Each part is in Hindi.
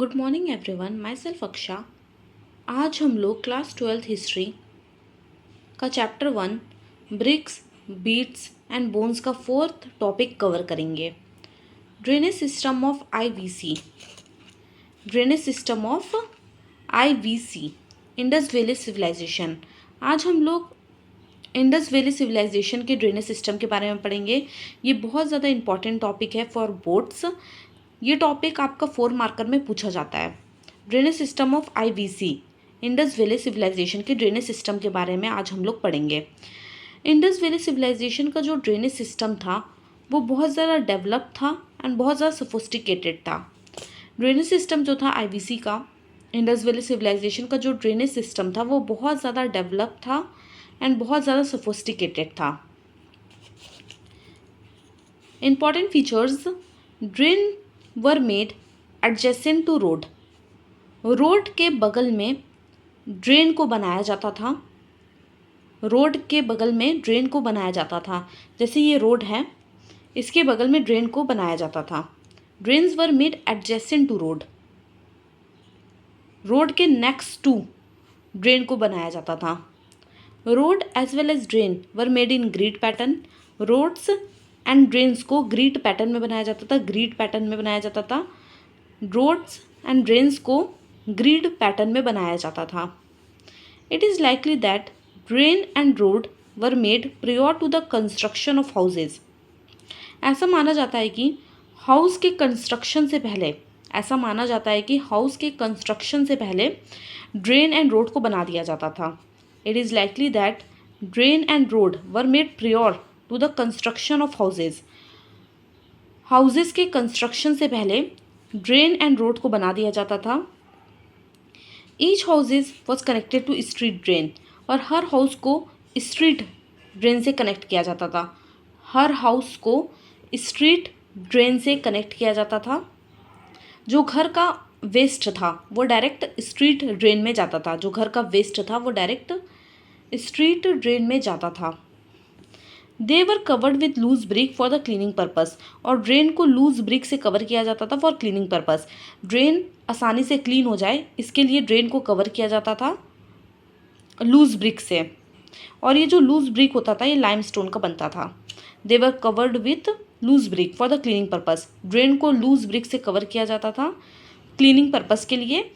Good morning everyone, myself Aksha. आज हम लोग क्लास 12th हिस्ट्री का chapter 1 bricks, beads and bones का 4th टॉपिक कवर करेंगे। Drainage system of IVC. Drainage system of IVC, Indus valley Civilization. आज हम लोग इंडस वैली सिविलाइजेशन के ड्रेनेज सिस्टम के बारे में पढ़ेंगे। ये बहुत ज़्यादा इंपॉर्टेंट टॉपिक है फॉर बोर्ड्स। ये टॉपिक आपका 4 मार्कर में पूछा जाता है। Drainage system of IVC, Indus valley Civilization के ड्रेनेज सिस्टम के बारे में आज हम लोग पढ़ेंगे। इंडस वैली सिविलाइजेशन का जो ड्रेनेज सिस्टम था वो बहुत ज़्यादा डेवलप था एंड बहुत ज़्यादा सोफिस्टिकेटेड था। ड्रेनेज सिस्टम जो था आईवीसी का, इंडस वैली सिविलाइजेशन का जो ड्रेनेज सिस्टम था वो बहुत ज़्यादा डेवलप था एंड बहुत ज़्यादा सोफिस्टिकेटेड था। Important features: drain were made adjacent to road. Road के बगल में ड्रेन को बनाया जाता था। रोड के बगल में ड्रेन को बनाया जाता था। जैसे ये रोड है, इसके बगल में ड्रेन को बनाया जाता था। Drains were made adjacent to road. Road के नेक्स्ट टू ड्रेन को बनाया जाता था। Road as well as drain were made in grid pattern. Roads and drains को ग्रिड पैटर्न में बनाया जाता था। ग्रिड पैटर्न में बनाया जाता था। रोड्स एंड ड्रेन्स को ग्रिड पैटर्न में बनाया जाता था। It is likely that drain and road were made prior to the construction of houses. ऐसा माना जाता है कि हाउस के कंस्ट्रक्शन से पहले ड्रेन एंड रोड को बना दिया जाता था। It is likely that drain and road were made prior to the construction of houses. Houses के कंस्ट्रक्शन से पहले ड्रेन एंड रोड को बना दिया जाता था। Each houses was connected to street drain. और हर हाउस को स्ट्रीट ड्रेन से कनेक्ट किया जाता था। हर हाउस को स्ट्रीट ड्रेन से कनेक्ट किया जाता था। जो घर का वेस्ट था वो डायरेक्ट स्ट्रीट ड्रेन में जाता था। जो घर का वेस्ट था वो डायरेक्ट स्ट्रीट ड्रेन में जाता था। They were covered with loose brick for the cleaning purpose. और ड्रेन को लूज ब्रिक से कवर किया जाता था फॉर क्लीनिंग पर्पस। ड्रेन आसानी से क्लीन हो जाए इसके लिए ड्रेन को कवर किया जाता था लूज ब्रिक से। और ये जो लूज ब्रिक होता था ये लाइमस्टोन का बनता था। They were covered with loose brick for the cleaning purpose. Drain को लूज ब्रिक से कवर किया जाता था क्लीनिंग पर्पस के लिए।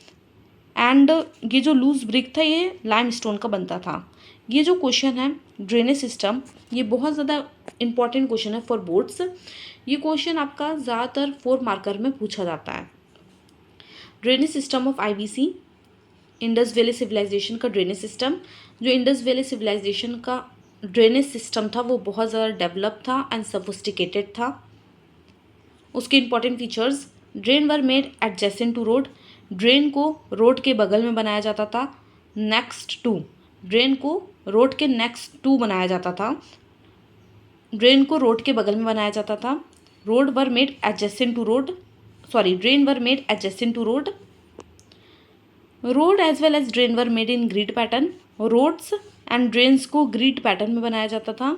एंड ये जो लूज ब्रिक था ये लाइमस्टोन का बनता था। ये जो क्वेश्चन है ड्रेनेज सिस्टम, ये बहुत ज़्यादा इंपॉर्टेंट क्वेश्चन है फॉर बोर्ड्स। ये क्वेश्चन आपका ज़्यादातर 4 मार्कर में पूछा जाता है। Drainage system of IVC, Indus valley civilization का ड्रेनेज सिस्टम। जो इंडस वैली सिविलाइजेशन का ड्रेनेज सिस्टम था वो बहुत ज़्यादा डेवलप था एंड सोफिस्टिकेटेड था। उसके important features: drain were made adjacent to road. Drain को रोड के बगल में बनाया जाता था। नेक्स्ट टू, ड्रेन को रोड के नेक्स्ट टू बनाया जाता था। ड्रेन को रोड के बगल में बनाया जाता था। Road were made adjacent to road, drain were made adjacent to road. Road as well as drain were made in grid pattern. Roads and drains को ग्रिड पैटर्न में बनाया जाता था।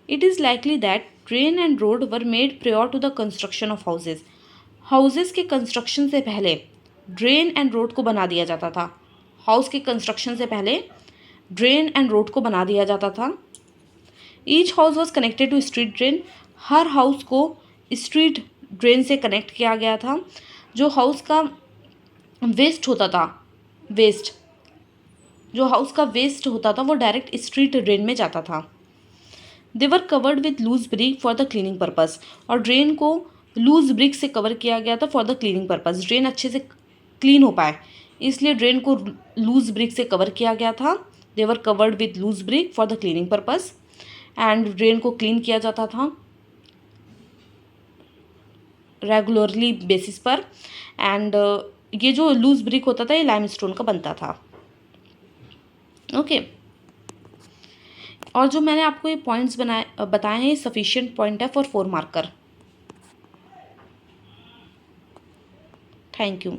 It is likely that drain and road were made prior to the construction of houses. Houses के कंस्ट्रक्शन से पहले ड्रेन एंड रोड को बना दिया जाता था। हाउस के कंस्ट्रक्शन से पहले ड्रेन एंड रोड को बना दिया जाता था। Each house was connected to street drain. हर हाउस को स्ट्रीट ड्रेन से कनेक्ट किया गया था। जो हाउस का वेस्ट होता था, जो हाउस का वेस्ट होता था वो डायरेक्ट स्ट्रीट ड्रेन में जाता था। They were covered with loose brick for the cleaning purpose. और ड्रेन को लूज ब्रिक से कवर किया गया था for the cleaning purpose. Drain अच्छे से क्लीन हो पाए इसलिए ड्रेन को लूज ब्रिक से कवर किया गया था। They were covered with loose brick for the cleaning purpose. And drain को क्लीन किया जाता था रेगुलरली बेसिस पर। एंड ये जो लूज ब्रिक होता था ये लाइमस्टोन का बनता था। ओके और जो मैंने आपको ये पॉइंट्स बताए हैं ये सफिशिएंट पॉइंट है फॉर 4 मार्कर। Thank you.